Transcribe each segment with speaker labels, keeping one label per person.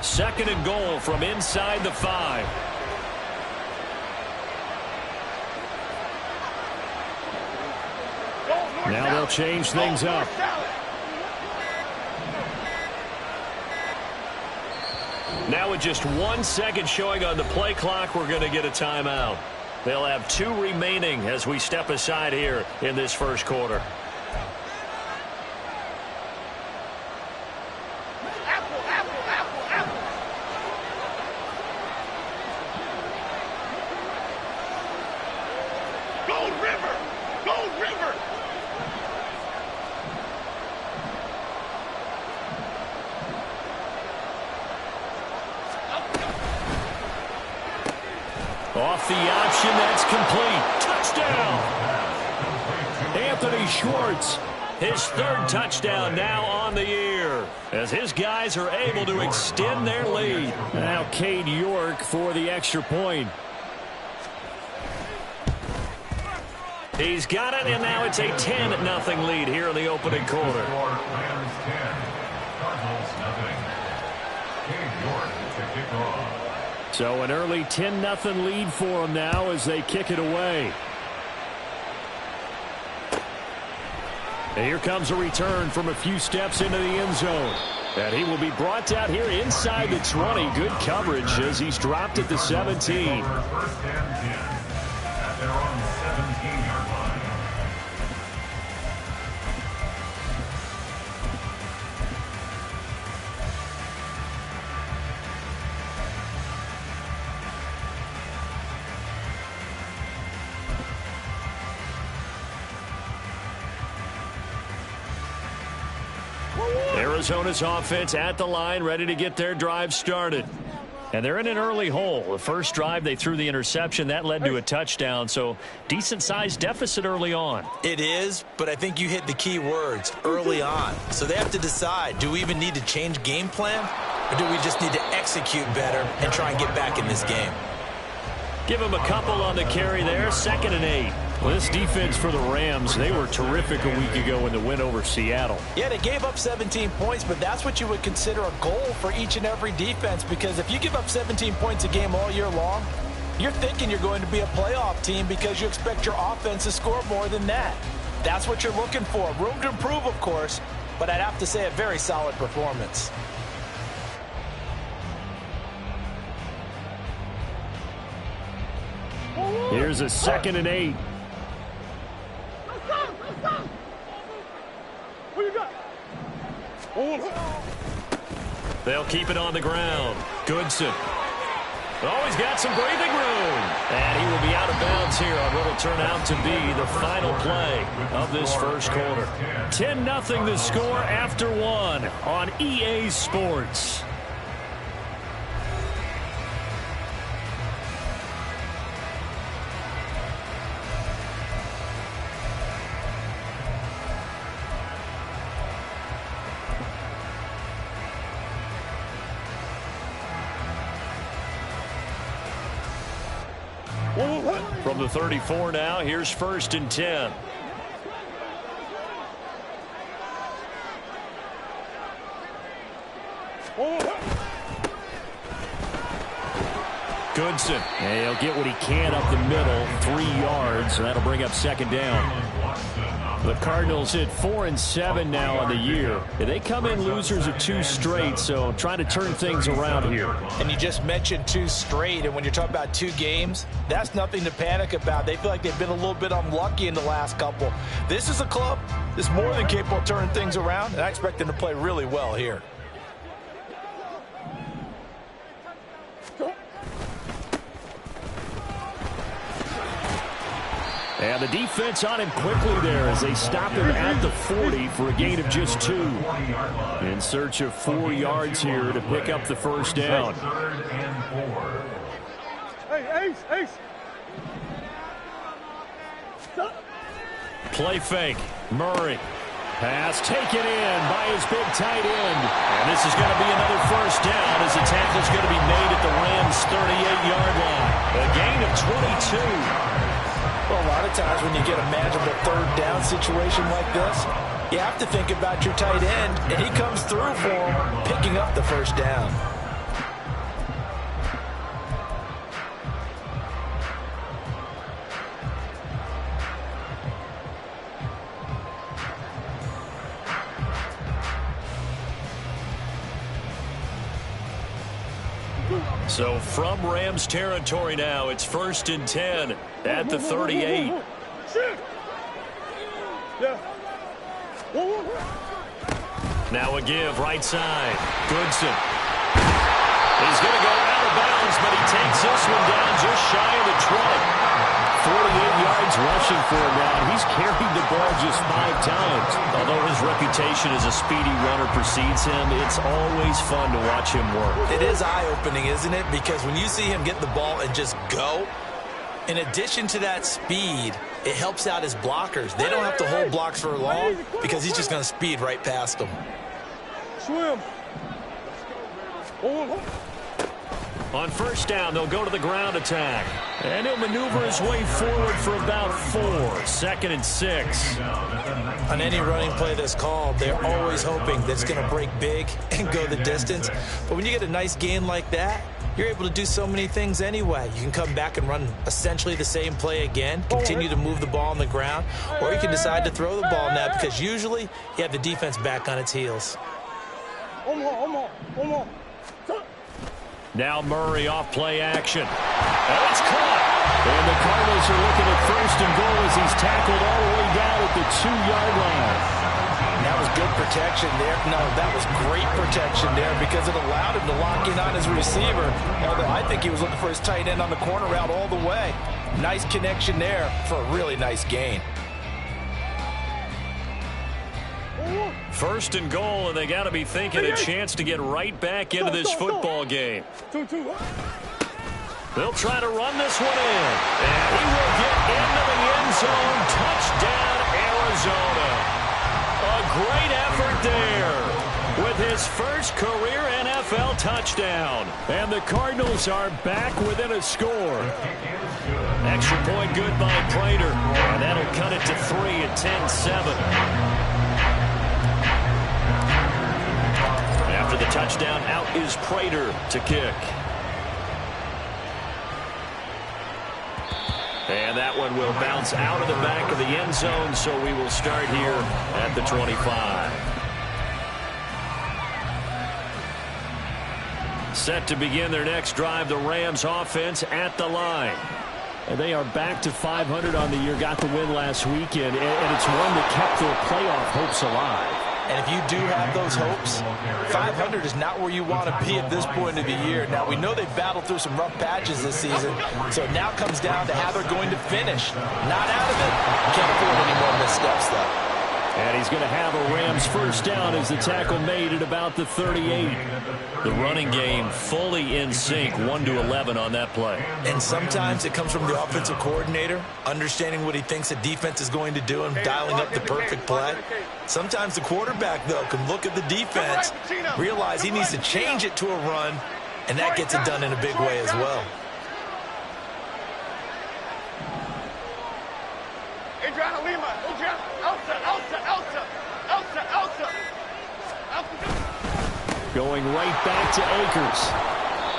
Speaker 1: 2nd and goal from inside the 5. Now they'll change things up. Now with just 1 second showing on the play clock, we're going to get a timeout. They'll have 2 remaining as we step aside here in this first quarter. Off the option, that's complete. Touchdown! Anthony Schwartz, his 3rd touchdown now on the year, as his guys are able to extend their lead. Now Cade York for the extra point. He's got it, and now it's a 10-0 lead here in the opening quarter. So an early 10-0 lead for them now as they kick it away. And here comes a return from a few steps into the end zone. And he will be brought out here inside the 20. Good coverage as he's dropped at the 17. Arizona's offense at the line, ready to get their drive started. And they're in an early hole. The first drive, they threw the interception. That led to a touchdown, so decent-sized deficit early on.
Speaker 2: It is, but I think you hit the key words, early on. So they have to decide, do we even need to change game plan, or do we just need to execute better and try and get back in this game?
Speaker 1: Give him a couple on the carry there, 2nd and 8. Well, this defense for the Rams, they were terrific a week ago in the win over Seattle.
Speaker 2: Yeah, they gave up 17 points, but that's what you would consider a goal for each and every defense, because if you give up 17 points a game all year long, you're thinking you're going to be a playoff team because you expect your offense to score more than that. That's what you're looking for. Room to improve, of course, but I'd have to say a very solid performance.
Speaker 1: Here's a 2nd and 8. They'll keep it on the ground. Goodson. Oh, he's got some breathing room. And he will be out of bounds here on what will turn out to be the final play of this first quarter. 10-0 the score after 1 on EA Sports. From the 34 now, here's 1st and 10. Goodson. And he'll get what he can up the middle, 3 yards. That'll bring up 2nd down. The Cardinals hit 4-7 now on the year. They come in losers of 2 straight, so trying to turn things around here.
Speaker 2: And you just mentioned 2 straight, and when you're talking about 2 games, that's nothing to panic about. They feel like they've been a little bit unlucky in the last couple. This is a club that's more than capable of turning things around, and I expect them to play really well here.
Speaker 1: And the defense on him quickly there as they stop him at the 40 for a gain of just 2. In search of 4 yards here to pick up the first down.
Speaker 3: Hey, Ace.
Speaker 1: Play fake. Murray. Pass taken in by his big tight end. And this is going to be another first down as the tackle's going to be made at the Rams' 38-yard line. A gain of 22.
Speaker 2: Well, a lot of times when you get a manageable 3rd down situation like this, you have to think about your tight end, and he comes through for him, picking up the first down.
Speaker 1: So from Rams territory now, it's 1st and 10 at the 38. Now a give, right side. Goodson. He's going to go out of bounds, but he takes this one down just shy of the 20. 48 yards rushing for him now. He's carried the ball just 5 times. Although his reputation as a speedy runner precedes him, it's always fun to watch him work.
Speaker 2: It is eye-opening, isn't it? Because when you see him get the ball and just go, in addition to that speed, it helps out his blockers. They don't have to hold blocks for long because he's just going to speed right past them.
Speaker 3: Swim.
Speaker 1: On 1st down, they'll go to the ground attack. And he'll maneuver his way forward for about 4. 2nd and 6.
Speaker 2: On any running play that's called, they're always hoping that it's going to break big and go the distance. But when you get a nice gain like that, you're able to do so many things anyway. You can come back and run essentially the same play again, continue to move the ball on the ground, or you can decide to throw the ball now because usually you have the defense back on its heels.
Speaker 1: Now Murray off play action. And it's caught. And the Cardinals are looking at 1st and goal as he's tackled all the way down at the 2-yard line.
Speaker 2: That was good protection there. No, that was great protection there because it allowed him to lock in on his receiver. Although I think he was looking for his tight end on the corner route all the way. Nice connection there for a really nice gain.
Speaker 1: 1st and goal, and they got to be thinking a chance to get right back into this football game. They'll try to run this one in. And he will get into the end zone. Touchdown, Arizona. A great effort there with his first career NFL touchdown. And the Cardinals are back within a score. Extra point good by Prater. And that'll cut it to 3 at 10-7. After the touchdown, out is Prater to kick. And that one will bounce out of the back of the end zone, so we will start here at the 25. Set to begin their next drive, the Rams offense at the line. And they are back to 500 on the year, got the win last weekend, and it's one that kept their playoff hopes alive.
Speaker 2: And if you do have those hopes, 500 is not where you want to be at this point of the year. Now, we know they've battled through some rough patches this season, so it now comes down to how they're going to finish. Not out of it. Can't afford any more missteps, though.
Speaker 1: And he's going to have a Rams 1st down as the tackle made at about the 38. The running game fully in sync, 1-11 on that play.
Speaker 2: And sometimes it comes from the offensive coordinator, understanding what he thinks the defense is going to do and dialing up the perfect play. Sometimes the quarterback, though, can look at the defense, realize he needs to change it to a run, and that gets it done in a big way as well.
Speaker 1: Going right back to Akers.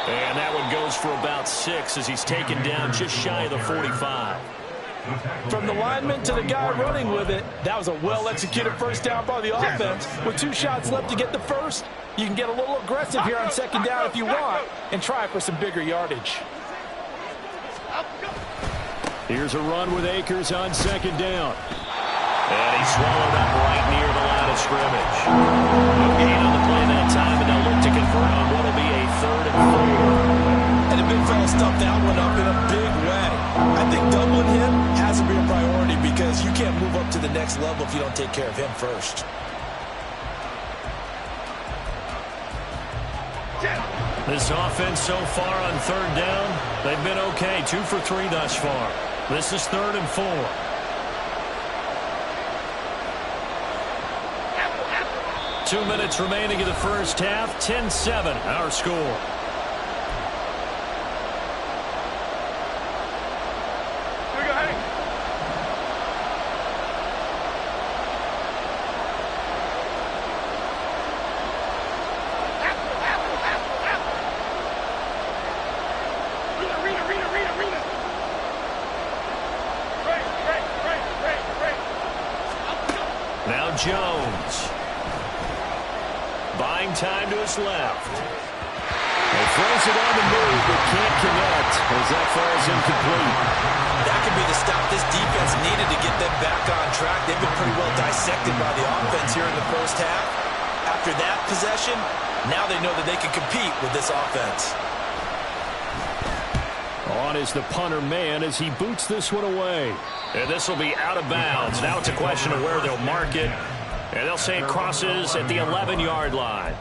Speaker 1: And that one goes for about 6 as he's taken down just shy of the 45.
Speaker 2: From the lineman to the guy running with it, that was a well-executed 1st down by the offense. With 2 shots left to get the 1st, you can get a little aggressive here on 2nd down if you want and try for some bigger yardage.
Speaker 1: Here's a run with Akers on 2nd down. And he's swallowed up right near the line of scrimmage. No gain on the play that time, and they'll look to convert on what will be a 3rd and 4.
Speaker 2: And the big fella stuffed that one up in a big way. I think doubling him has to be a priority because you can't move up to the next level if you don't take care of him first.
Speaker 1: This offense so far on 3rd down, they've been okay. 2 for 3 thus far. This is 3rd and 4. 2 minutes remaining in the 1st half. 10-7, our score. Now Jones. Buying time to his left. They Throws it on the move, but can't connect as that falls incomplete.
Speaker 2: That could be the stop this defense needed to get them back on track. They've been pretty well dissected by the offense here in the first half. After that possession, now they know that they can compete with this offense.
Speaker 1: On is the punter man as he boots this one away. And this will be out of bounds. Now it's a question of where they'll mark it. And they'll say it crosses at the 11-yard line.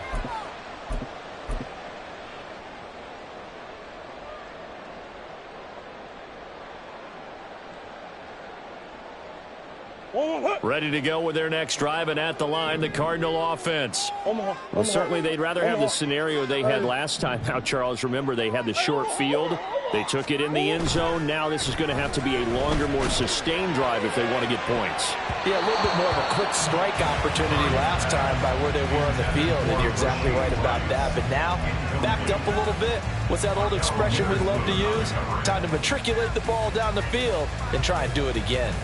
Speaker 1: Ready to go with their next drive, and at the line, the Cardinal offense. Well, certainly they'd rather have the scenario they had last time. Now, Charles, remember, they had the short field. They took it in the end zone. Now this is going to have to be a longer, more sustained drive if they want to get points.
Speaker 2: Yeah, a little bit more of a quick strike opportunity last time by where they were on the field, and you're exactly right about that. But now, backed up a little bit. What's that old expression we love to use? Time to matriculate the ball down the field and try and do it again.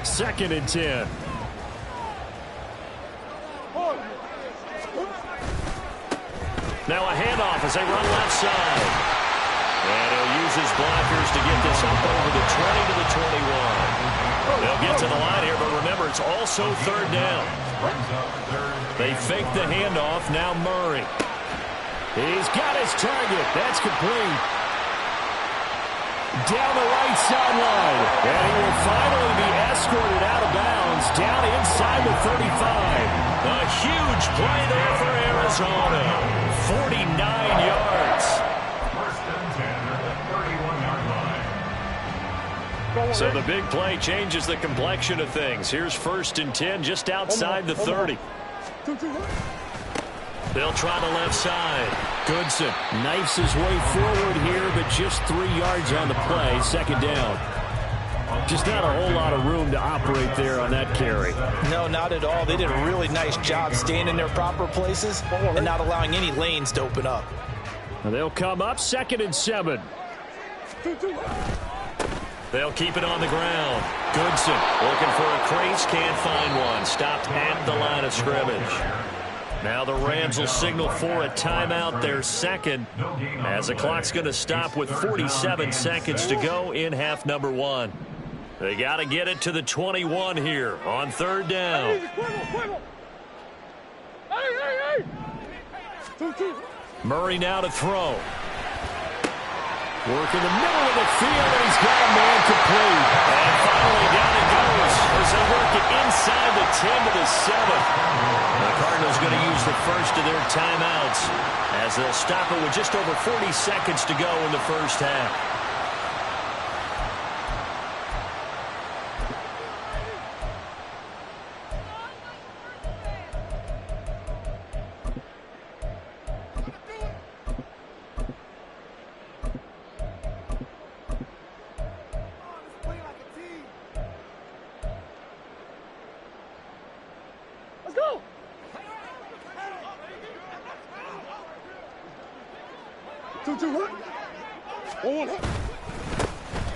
Speaker 1: 2nd and 10. Now a handoff as they run left side. And he'll use his blockers to get this up over the 20 to the 21. They'll get to the line here, but remember, it's also 3rd down. They fake the handoff. Now Murray. He's got his target. That's complete. Down the right sideline. And he will finally be escorted out of bounds down inside the 35. A huge play there for Arizona. 49 yards. So the big play changes the complexion of things. Here's 1st and 10 just outside the 30. They'll try the left side. Goodson knifes his way forward here, but just 3 yards on the play. 2nd down. Just not a whole lot of room to operate there on that carry.
Speaker 2: No, not at all. They did a really nice job staying in their proper places and not allowing any lanes to open up.
Speaker 1: They'll come up 2nd and 7. They'll keep it on the ground. Goodson looking for a crease, can't find one. Stopped at the line of scrimmage. Now the Rams will signal for a timeout, their 2nd, as the clock's going to stop with 47 seconds to go in half number 1. They got to get it to the 21 here on 3rd down. Murray now to throw. Work in the middle of the field, and he's got a man complete. And finally down it goes as they work it inside the 10 to the 7. The Cardinals going to use the first of their timeouts as they'll stop it with just over 40 seconds to go in the first half.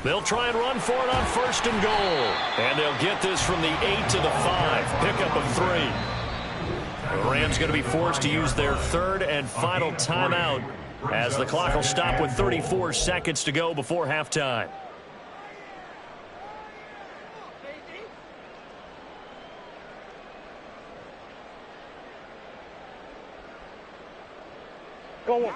Speaker 1: They'll try and run for it on 1st and goal. And they'll get this from the 8 to the 5. Pickup of 3. The Rams going to be forced to use their 3rd and final timeout as the clock will stop with 34 seconds to go before halftime.
Speaker 3: Go on.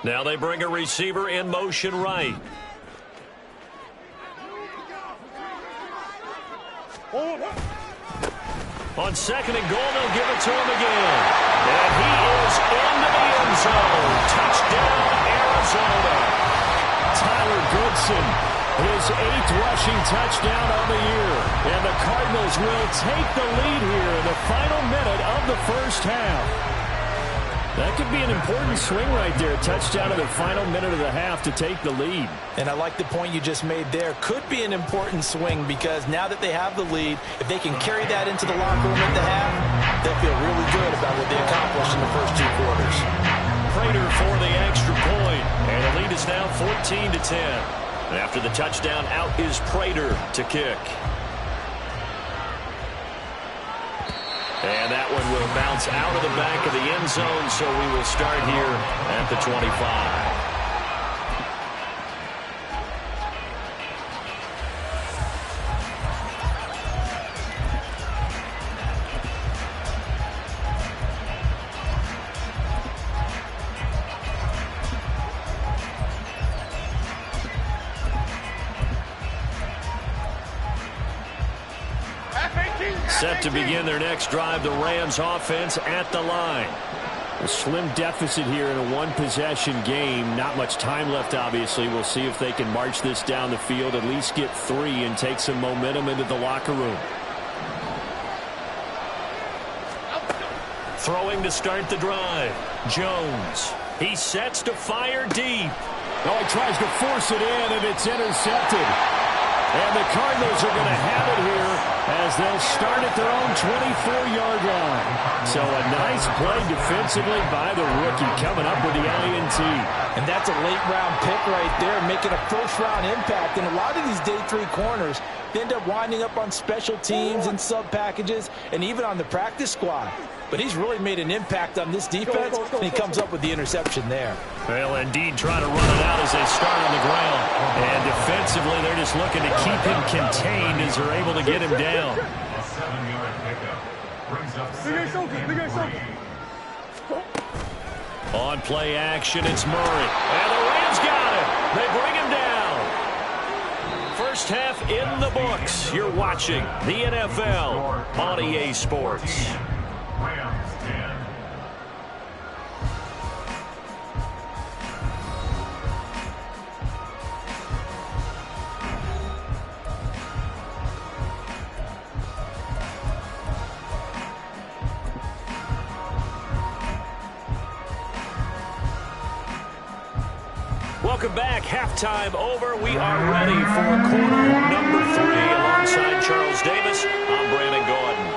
Speaker 1: Now they bring a receiver in motion right. On 2nd and goal, they'll give it to him again. And he is into the end zone. Touchdown, Arizona. Tyler Goodson, his 8th rushing touchdown on the year. And the Cardinals will take the lead here in the final minute of the first half. That could be an important swing right there. Touchdown in the final minute of the half to take the lead.
Speaker 2: And I like the point you just made there. Could be an important swing because now that they have the lead, if they can carry that into the locker room at the half, they'll feel really good about what they accomplished in the first 2 quarters.
Speaker 1: Prater for the 14-10. And after the touchdown, out is Prater to kick. And that one will bounce out of the back of the end zone, so we will start here at the 25. Set to begin their next drive, the Rams offense at the line. A slim deficit here in a one-possession game. Not much time left, obviously. We'll see if they can march this down the field, at least get 3 and take some momentum into the locker room. Throwing to start the drive. Jones. He sets to fire deep.
Speaker 3: Oh, he tries to force it in, and it's intercepted. And the Cardinals are going to have it here as they'll start at their own 24-yard line. So a nice play defensively by the rookie coming up with the INT.
Speaker 2: And that's a late-round pick right there, making a first-round impact. And a lot of these day 3 corners end up winding up on special teams and sub-packages and even on the practice squad. But he's really made an impact on this defense, and he comes up with the interception there.
Speaker 1: Well, indeed, try to run it out as they start on the ground. And defensively, they're just looking to keep him contained as they're able to get him down.
Speaker 4: A 7-yard pickup brings up 7th.
Speaker 1: On play action, it's Murray. And the Rams got him. They bring him down. First half in the books. You're watching the NFL on EA Sports.
Speaker 4: Rams 10.
Speaker 1: Welcome back. Halftime over. We are ready for quarter number 3 alongside Charles Davis. I'm Brandon Gordon.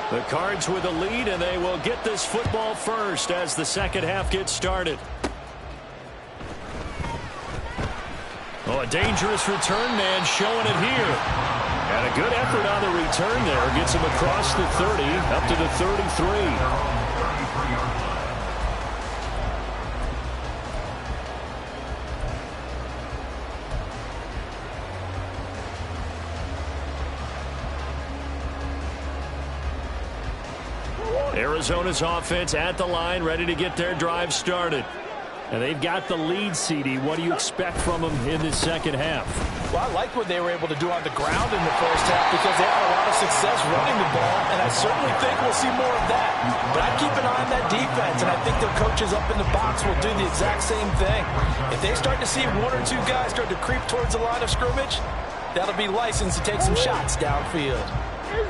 Speaker 1: The Cards with a lead, and they will get this football first as the second half gets started. Oh, a dangerous return man showing it here. And a good effort on the return there. Gets him across the 30, up to the 33. Arizona's offense at the line, ready to get their drive started. And they've got the lead, CD. What do you expect from them in this second half?
Speaker 2: Well, I like what they were able to do on the ground in the first half because they had a lot of success running the ball, and I certainly think we'll see more of that. But I keep an eye on that defense, and I think their coaches up in the box will do the exact same thing. If they start to see 1 or 2 guys start to creep towards the line of scrimmage, that'll be licensed to take some shots downfield.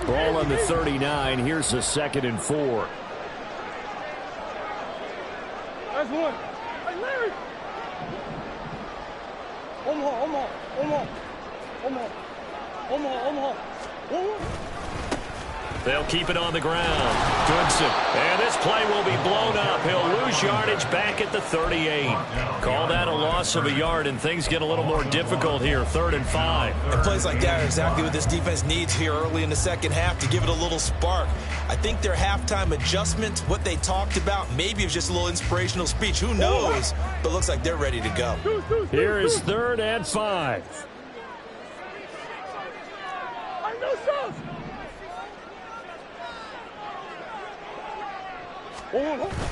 Speaker 3: Ball on the 39. Here's the 2nd and 4.
Speaker 5: That's one. Hey, Larry.
Speaker 1: They'll keep it on the ground. Goodson. And this play will be blown up. He'll lose yardage back at the 38. Call that a loss of a yard, and things get a little more difficult here. 3rd and 5.
Speaker 2: And plays like that are exactly what this defense needs here early in the second half to give it a little spark. I think their halftime adjustment, what they talked about, maybe it was just a little inspirational speech. Who knows? But looks like they're ready to go.
Speaker 3: Here is 3rd and 5.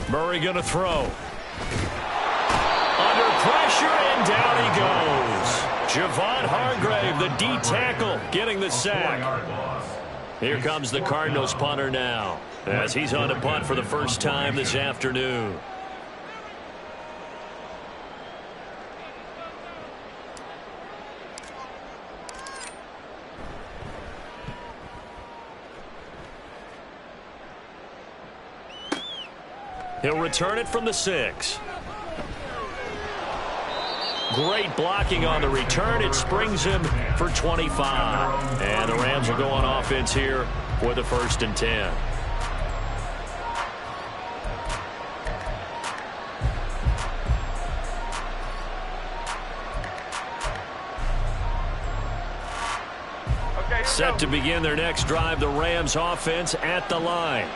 Speaker 1: Murray going to throw. Under pressure, and down he goes. Javon Hargrave, the D tackle, getting the sack. Here comes the Cardinals punter now, as he's on to punt for the first time this afternoon. He'll return it from the 6. Great blocking on the return. It springs him for 25. And the Rams will go on offense here for the 1st and 10. Set to begin their next drive, the Rams offense at the line.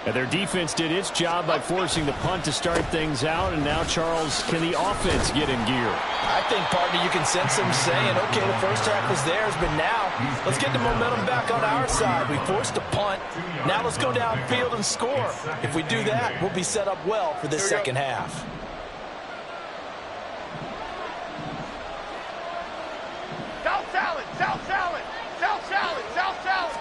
Speaker 3: And their defense did its job by forcing the punt to start things out. And now, Charles, can the offense get in gear?
Speaker 2: I think, partner, you can sense them saying, okay, the first half was theirs, but now let's get the momentum back on our side. We forced a punt. Now let's go downfield and score. If we do that, we'll be set up well for this second half.
Speaker 5: South salad, south salad, south salad, south salad.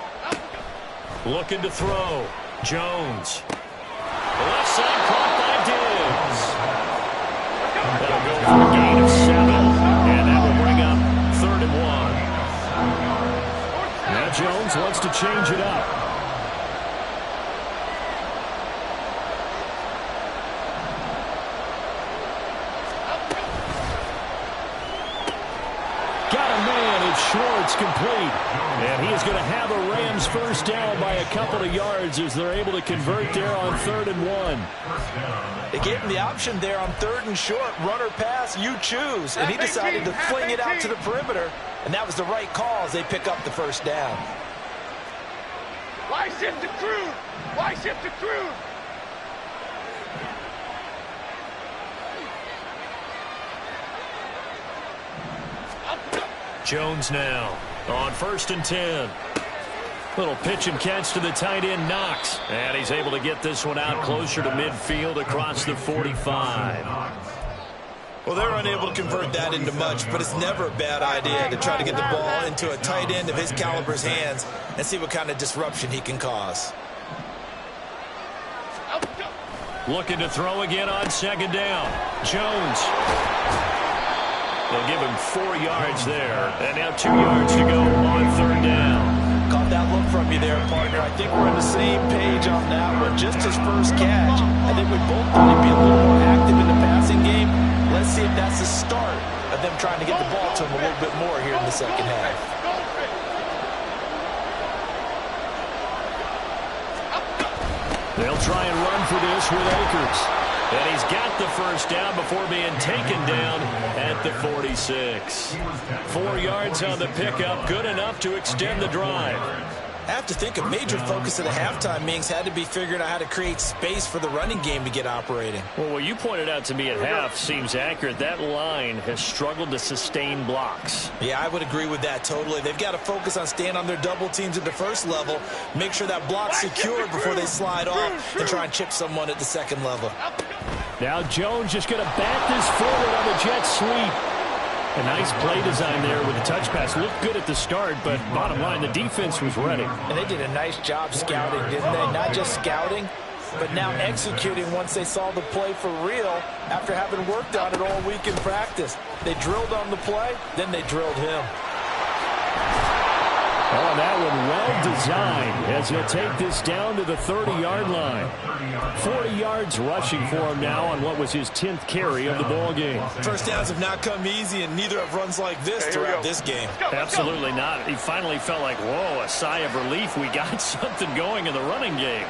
Speaker 1: Looking to throw. Jones. Left side caught by Diggs. That'll go for a gain of 7. And that will bring up 3rd and 1.
Speaker 3: Now Jones wants to change it up. Got a man. It's Schwartz complete. And he is going to have a Rams first down by a couple of yards as they're able to convert there on 3rd and 1.
Speaker 2: They gave him the option there on 3rd and short. Run or pass, you choose. And he decided to fling it out to the perimeter. And that was the right call as they pick up the first down.
Speaker 5: Why shift to Cruz? Why shift to Cruz?
Speaker 1: Jones now on 1st and 10. Little pitch and catch to the tight end, Knox. And he's able to get this one out closer to midfield across the 45.
Speaker 2: Well, they're unable to convert that into much, but it's never a bad idea to try to get the ball into a tight end of his caliber's hands and see what kind of disruption he can cause.
Speaker 1: Looking to throw again on 2nd down. Jones. They'll give him 4 yards there. And now 2 yards to go on 3rd down.
Speaker 2: Caught that look from you there, partner. I think we're on the same page on that one. Just his first catch. I think we both want to be a little more active in the passing game. Let's see if that's the start of them trying to get the ball to him a little bit more here in the second half.
Speaker 1: They'll try and run for this with Akers. And he's got the first down before being taken down at the 46. 4 yards on the pickup, good enough to extend the drive.
Speaker 2: I have to think a major focus of the halftime meetings had to be figuring out how to create space for the running game to get operating.
Speaker 1: Well, what you pointed out to me at half seems accurate. That line has struggled to sustain blocks.
Speaker 2: Yeah, I would agree with that totally. They've got to focus on staying on their double teams at the first level, make sure that block's secured before they slide off and try and chip someone at the second level.
Speaker 3: Now Jones just going to bat this forward on the jet sweep. A nice play design there with the touch pass. Looked good at the start, but bottom line, the defense was ready.
Speaker 2: And they did a nice job scouting, didn't they? Not just scouting, but now executing once they saw the play for real after having worked on it all week in practice. They drilled on the play, then they drilled him.
Speaker 3: Oh, that one well designed as he'll take this down to the 30-yard line. 40 yards rushing for him now on what was his 10th carry of the ball game.
Speaker 2: First downs have not come easy, and neither have runs like this throughout this game.
Speaker 1: Absolutely not. He finally felt like, whoa, a sigh of relief. We got something going in the running game.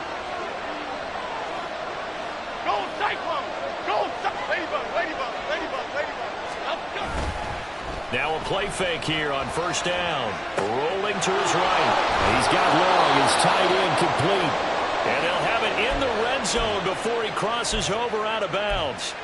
Speaker 5: Go Cyclone! Go Ladybug, Ladybug, Ladybug, Ladybug.
Speaker 1: Now a play fake here on 1st down. Rolling to his right. He's got Long, his tight end complete. And they'll have it in the red zone before he crosses over out of bounds.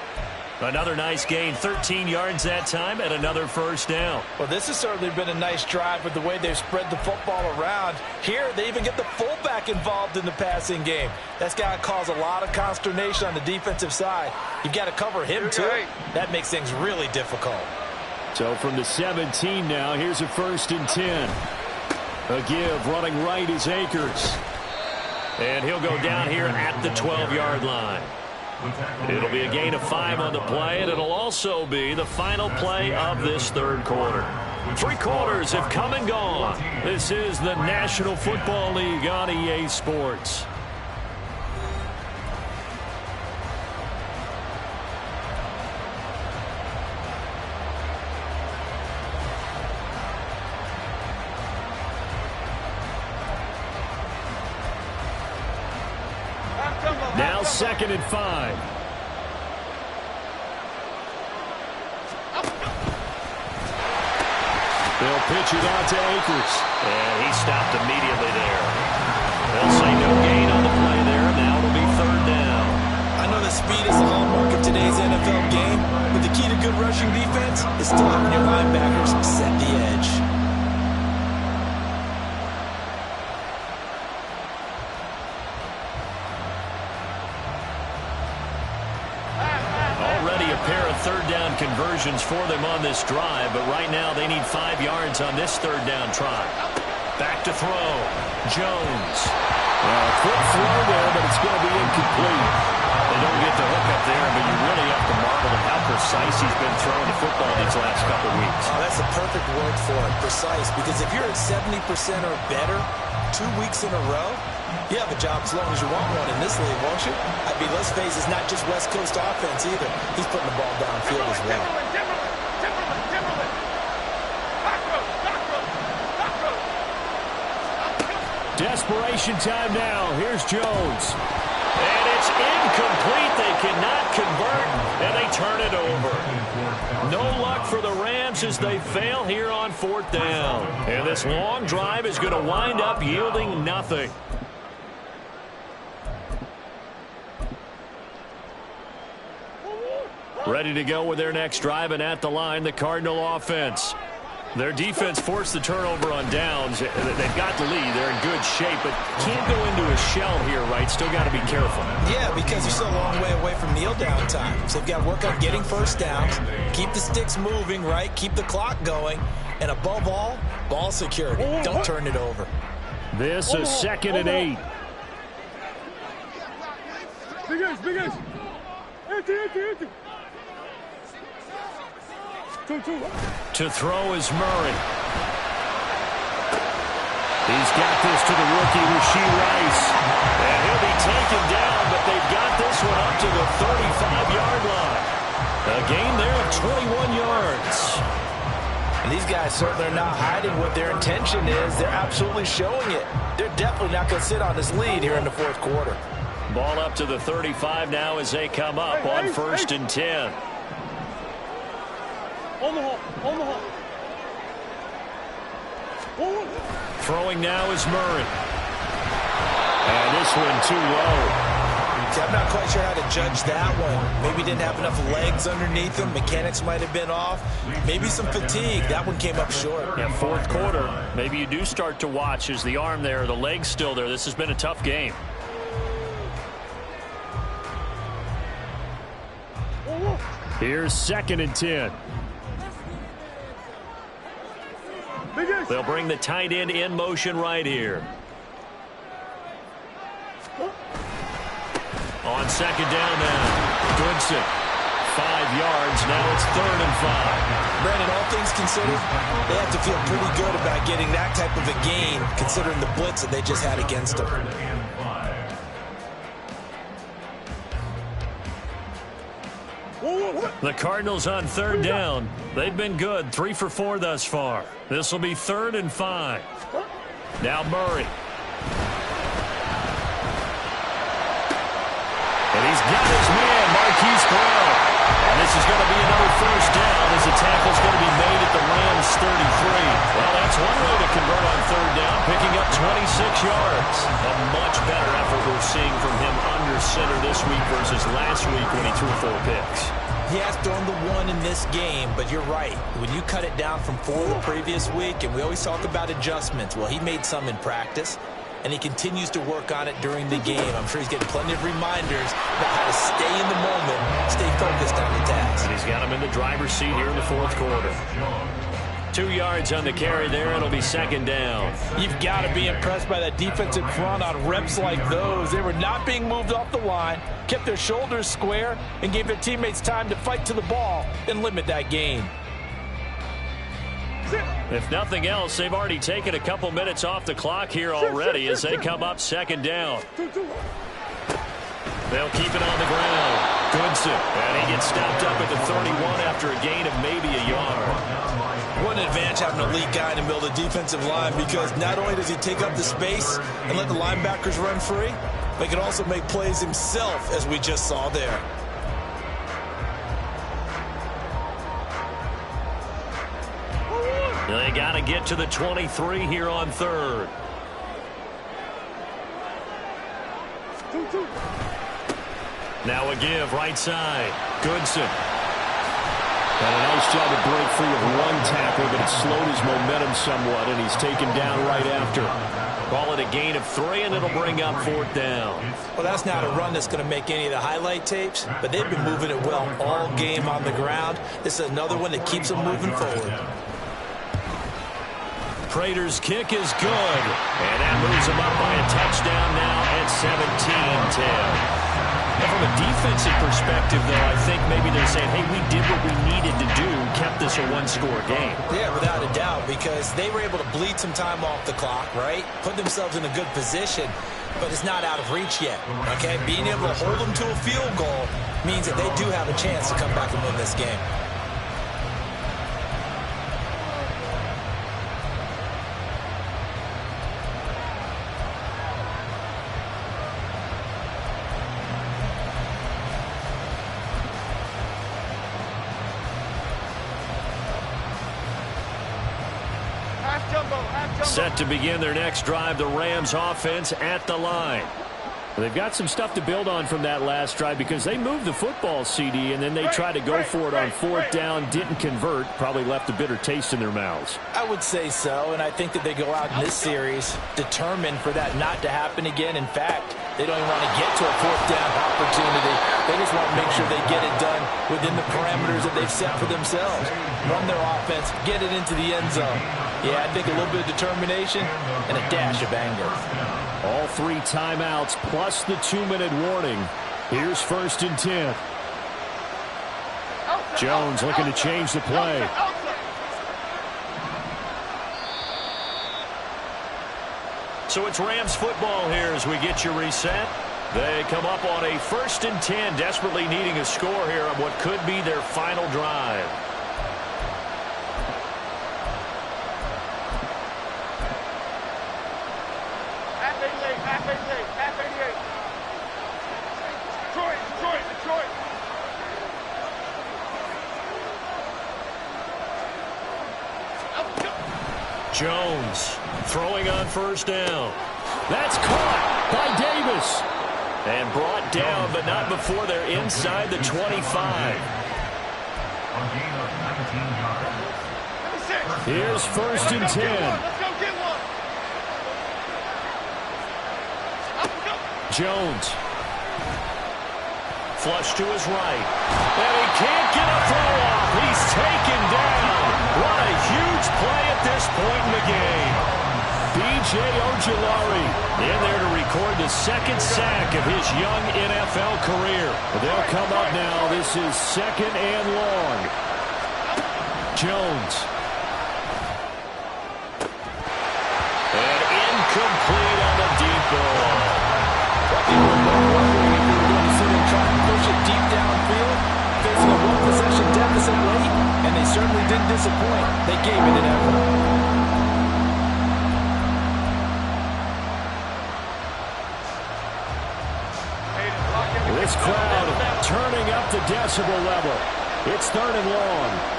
Speaker 1: Another nice gain, 13 yards that time, and another first down.
Speaker 2: Well, this has certainly been a nice drive with the way they've spread the football around. Here, they even get the fullback involved in the passing game. That's got to cause a lot of consternation on the defensive side. You've got to cover him, too. That makes things really difficult.
Speaker 3: So from the 17 now, here's a 1st and 10. A give, running right is Akers.
Speaker 1: And he'll go down here at the 12-yard line. It'll be a gain of 5 on the play, and it'll also be the final play of this 3rd quarter. 3 quarters have come and gone. This is the National Football League on EA Sports.
Speaker 3: Now 2nd and 5. They'll pitch it out to Akers.
Speaker 1: And he stopped immediately there. They'll say no gain on the play there. Now it'll be third down.
Speaker 2: I know that speed is the hallmark of today's NFL game, but the key to good rushing defense is still having your linebackers set the edge.
Speaker 1: Already a pair of third down conversions for them on this drive, but right now they need 5 yards on this third down try. Back to throw. Jones.
Speaker 3: Quick throw there, but it's going to be incomplete.
Speaker 1: They don't get the hook up there, but you really have to marvel at how precise he's been throwing the football these last couple weeks.
Speaker 2: Oh, that's a perfect word for it, precise, because if you're at 70% or better 2 weeks in a row, you have a job as long as you want one in this league, won't you? I mean, let's face it, it's not just West Coast offense either. He's putting the ball downfield as well.
Speaker 3: Desperation time now. Here's Jones.
Speaker 1: And it's incomplete. They cannot convert, and they turn it over. No luck for the Rams as they fail here on fourth down. And this long drive is going to wind up yielding nothing. Ready to go with their next drive, and at the line, the Cardinal offense. Their defense forced the turnover on downs. They've got the lead. They're in good shape, but can't go into a shell here, right? Still got to be careful.
Speaker 2: Yeah, because you're still a long way away from kneel down time. So they've got to work on getting first downs, keep the sticks moving, right? Keep the clock going, and above all, ball security. Don't turn it over.
Speaker 3: This is 2nd and 8.
Speaker 5: Big guys. Empty.
Speaker 1: To throw is Murray.
Speaker 3: He's got this to the rookie, Rashee Rice.
Speaker 1: And he'll be taken down, but they've got this one up to the 35-yard line. A gain there of 21 yards.
Speaker 2: And these guys certainly are not hiding what their intention is. They're absolutely showing it. They're definitely not going to sit on this lead here in the fourth quarter.
Speaker 1: Ball up to the 35 now as they come up on 1st and 10.
Speaker 5: On the hole.
Speaker 1: Throwing now is Murray.
Speaker 3: And this one too low.
Speaker 2: See, I'm not quite sure how to judge that one. Maybe didn't have enough legs underneath him. Mechanics might have been off. Maybe some fatigue. That one came up short.
Speaker 1: Yeah, fourth quarter. Maybe you do start to watch. Is the arm there, the leg's still there? This has been a tough game.
Speaker 3: Here's 2nd and 10.
Speaker 1: They'll bring the tight end in motion right here. On 2nd down now. Goodson. 5 yards. Now it's 3rd and 5.
Speaker 2: Brandon, all things considered, they have to feel pretty good about getting that type of a gain, considering the blitz that they just had against them.
Speaker 1: The Cardinals on 3rd down. They've been good. 3 for 4 thus far. This will be 3rd and 5. Now Murray. And he's got his man, Marquise Brown. And this is going to be another first down as the tackle's going to be made at the Rams 33. Well, that's one way to convert on 3rd down, picking up 26 yards. A much better effort we're seeing from him under center this week versus last week when he threw 4 picks.
Speaker 2: He has thrown the 1 in this game, but you're right. When you cut it down from 4 the previous week, and we always talk about adjustments, well, he made some in practice, and he continues to work on it during the game. I'm sure he's getting plenty of reminders about how to stay in the moment, stay focused on the task.
Speaker 1: And he's got him in the driver's seat here in the fourth quarter. 2 yards on the carry there. It'll be 2nd down.
Speaker 2: You've got to be impressed by that defensive front on reps like those. They were not being moved off the line, kept their shoulders square, and gave their teammates time to fight to the ball and limit that gain.
Speaker 1: If nothing else, they've already taken a couple minutes off the clock here already as they come up 2nd down. They'll keep it on the ground. Goodson. And he gets stopped up at the 31 after a gain of maybe a yard.
Speaker 2: What an advantage having an elite guy in the middle of the defensive line, because not only does he take up the space and let the linebackers run free, but he can also make plays himself, as we just saw there.
Speaker 1: They got to get to the 23 here on third. Now a give right side. Goodson.
Speaker 3: And a nice job to break free of one tackle, but it slowed his momentum somewhat, and he's taken down right after.
Speaker 1: Call it a gain of 3, and it'll bring up 4th down.
Speaker 2: Well, that's not a run that's going to make any of the highlight tapes, but they've been moving it well all game on the ground. This is another one that keeps them moving forward.
Speaker 1: Prater's kick is good, and that moves him up by a touchdown now at 17-10. From a defensive perspective, though, I think maybe they're saying, hey, we did what we needed to do, kept this a one-score game.
Speaker 2: Yeah, without a doubt, because they were able to bleed some time off the clock, right? Put themselves in a good position, but it's not out of reach yet, okay? Being able to hold them to a field goal means that they do have a chance to come back and win this game.
Speaker 1: Set to begin their next drive, the Rams offense at the line.
Speaker 3: They've got some stuff to build on from that last drive because they moved the football, CD, and then they tried to go for it on 4th down, didn't convert, probably left a bitter taste in their mouths.
Speaker 2: I would say so, and I think that they go out in this series determined for that not to happen again. In fact, they don't even want to get to a 4th down opportunity. They just want to make sure they get it done within the parameters that they've set for themselves. Run their offense, get it into the end zone. Yeah, I think a little bit of determination and a dash of anger.
Speaker 3: All 3 timeouts plus the 2-minute warning. Here's 1st and 10. Jones looking to change the play.
Speaker 1: So it's Rams football here as we get you reset. They come up on a 1st and 10, desperately needing a score here on what could be their final drive. Jones throwing on 1st down.
Speaker 3: That's caught by Davis.
Speaker 1: And brought down, but not before they're inside the 25.
Speaker 3: Here's 1st and 10.
Speaker 1: Jones. Flush to his right. And he can't get a throw off. He's taken down. What a huge play at this point in the game. B.J. Ojulari in there to record the 2nd sack of his young NFL career.
Speaker 3: They'll come up now. This is 2nd and long.
Speaker 1: Jones. And incomplete on the deep ball.
Speaker 2: Trying to push it deep downfield, facing a one-possession deficit late, and they certainly didn't disappoint. They gave it an effort.
Speaker 3: This crowd turning up the decibel level. It's 3rd and long.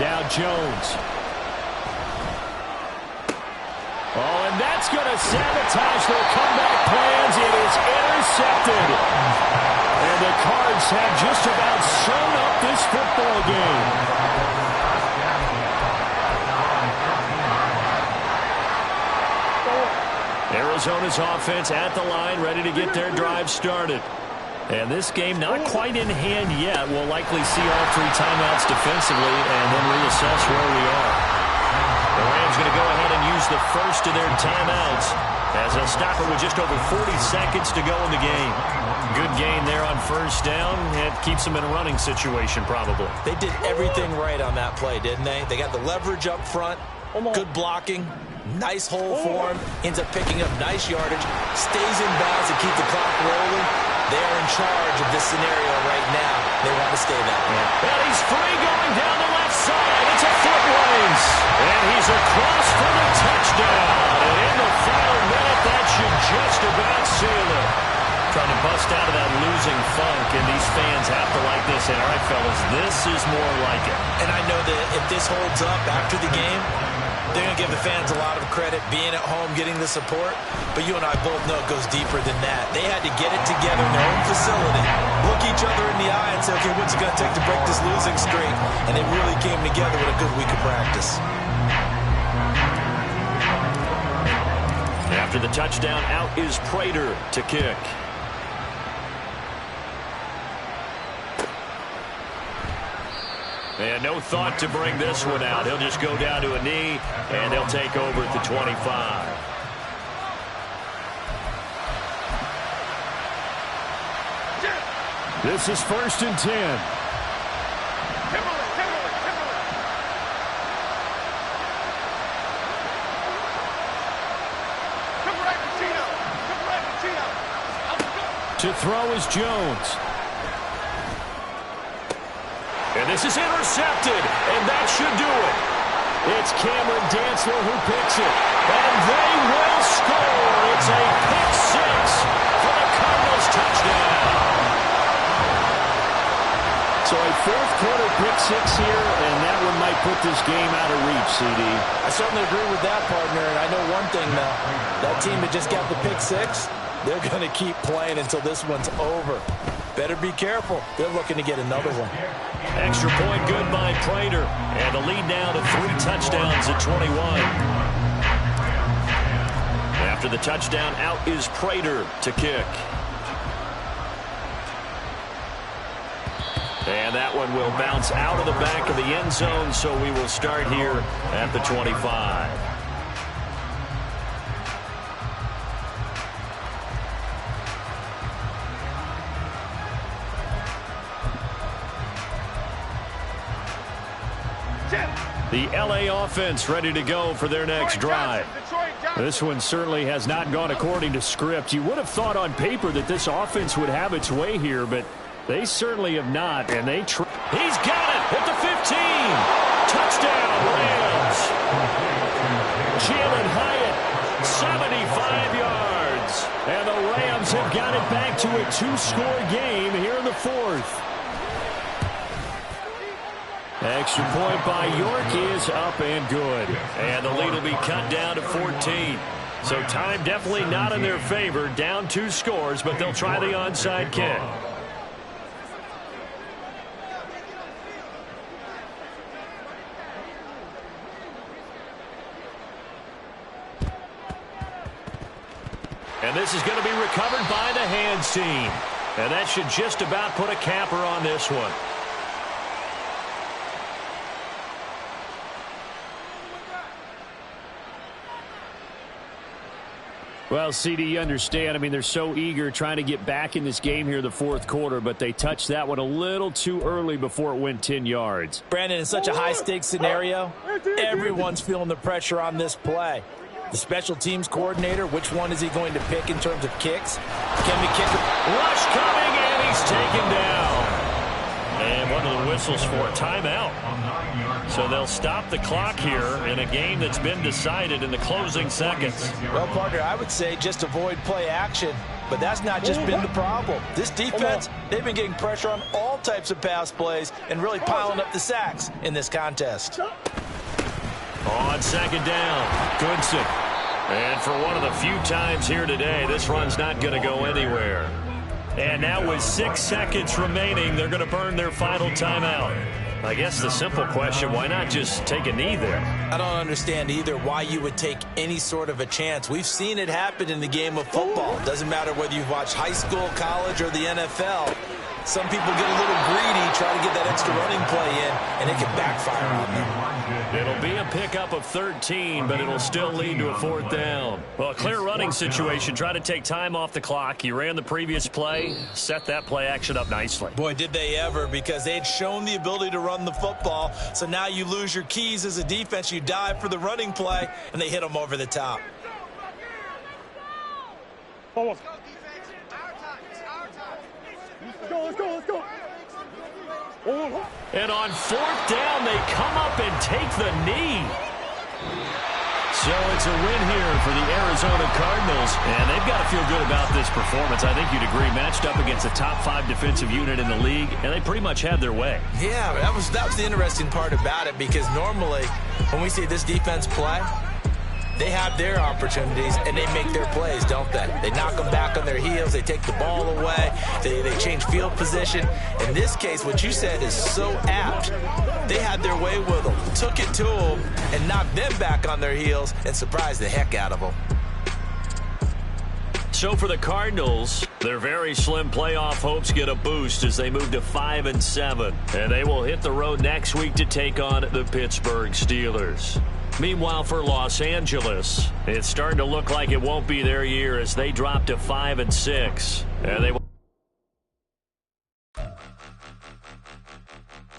Speaker 3: Now Jones. Oh, and that's going to sabotage their comeback plans. It is intercepted. And the Cards have just about sewn up this football game.
Speaker 1: Arizona's offense at the line, ready to get their drive started. And this game not quite in hand yet. We'll likely see all 3 timeouts defensively and then reassess where we are. The Rams going to go ahead and use the first of their timeouts as they'll stop it with just over 40 seconds to go in the game. Good gain there on 1st down. It keeps them in a running situation probably.
Speaker 2: They did everything right on that play, didn't they? They got the leverage up front, good blocking, nice hole for him, ends up picking up nice yardage, stays in bounds to keep the clock rolling. They're in charge of this scenario right now. They want to stay that way.
Speaker 1: And he's free going down the left side. It's a foot race. And he right, fellas, this is more like it.
Speaker 2: And I know that if this holds up after the game, they're going to give the fans a lot of credit being at home, getting the support. But you and I both know it goes deeper than that. They had to get it together in their own facility, look each other in the eye and say, okay, what's it going to take to break this losing streak? And they really came together with a good week of practice.
Speaker 1: After the touchdown, out is Prater to kick. And no thought to bring this one out. He'll just go down to a knee, and they'll take over at the 25.
Speaker 3: This is 1st and 10. To throw is Jones.
Speaker 1: And this is intercepted, and that should do it. It's Cameron Dantzler who picks it, and they will score. It's a pick six for the Cardinals touchdown.
Speaker 3: So a fourth-quarter pick six here, and that one might put this game out of reach, CD.
Speaker 2: I certainly agree with that, partner, and I know one thing, though. That team that just got the pick six, they're going to keep playing until this one's over. Better be careful. They're looking to get another one.
Speaker 1: Extra point good by Prater. And the lead now to 3 touchdowns at 21. After the touchdown, out is Prater to kick. And that one will bounce out of the back of the end zone, so we will start here at the 25. The LA offense ready to go for their next drive.
Speaker 3: This one certainly has not gone according to script. You would have thought on paper that this offense would have its way here, but they certainly have not, and they
Speaker 1: he's got it at the 15. Touchdown, Rams. Jalen Hyatt, 75 yards.
Speaker 3: And the Rams have got it back to a 2-score game here in the 4th. Extra point by York is up and good.
Speaker 1: And the lead will be cut down to 14. So time definitely not in their favor. Down 2 scores, but they'll try the onside kick. And this is going to be recovered by the hands team. And that should just about put a capper on this one.
Speaker 3: Well, CD, you understand. I mean, they're so eager trying to get back in this game here in the 4th quarter, but they touched that one a little too early before it went 10 yards.
Speaker 2: Brandon, in such a high-stakes scenario, everyone's feeling the pressure on this play. The special teams coordinator, which one is he going to pick in terms of kicks? Can we kick him?
Speaker 1: Rush coming, and he's taken down. And one of the whistles for a timeout. So they'll stop the clock here in a game that's been decided in the closing seconds.
Speaker 2: Well, partner, I would say just avoid play action, but that's not just been the problem. This defense, they've been getting pressure on all types of pass plays and really piling up the sacks in this contest.
Speaker 1: On second down, Goodson. And for one of the few times here today, this run's not going to go anywhere. And now with 6 seconds remaining, they're going to burn their final timeout. I guess the simple question, why not just take a knee there?
Speaker 2: I don't understand either why you would take any sort of a chance. We've seen it happen in the game of football. It doesn't matter whether you've watched high school, college, or the NFL. Some people get a little greedy, try to get that extra running play in, and it can backfire on them.
Speaker 1: It'll be a pickup of 13, but it'll still lead to a 4th down. Well, a clear running situation. Try to take time off the clock. You ran the previous play, set that play action up nicely.
Speaker 2: Boy, did they ever, because they'd shown the ability to run the football. So now you lose your keys as a defense. You dive for the running play, and they hit them over the top.
Speaker 5: Let's go.
Speaker 1: And on 4th down, they come up and take the knee. So it's a win here for the Arizona Cardinals, and they've got to feel good about this performance. I think you'd agree, matched up against a top 5 defensive unit in the league, and they pretty much had their way.
Speaker 2: Yeah, that was the interesting part about it, because normally when we see this defense play, they have their opportunities, and they make their plays, don't they? They knock them back on their heels. They take the ball away. They change field position. In this case, what you said is so apt. They had their way with them, took it to them, and knocked them back on their heels and surprised the heck out of them.
Speaker 1: So for the Cardinals, their very slim playoff hopes get a boost as they move to 5-7. And they will hit the road next week to take on the Pittsburgh Steelers. Meanwhile, for Los Angeles, it's starting to look like it won't be their year as they drop to 5-6. And they will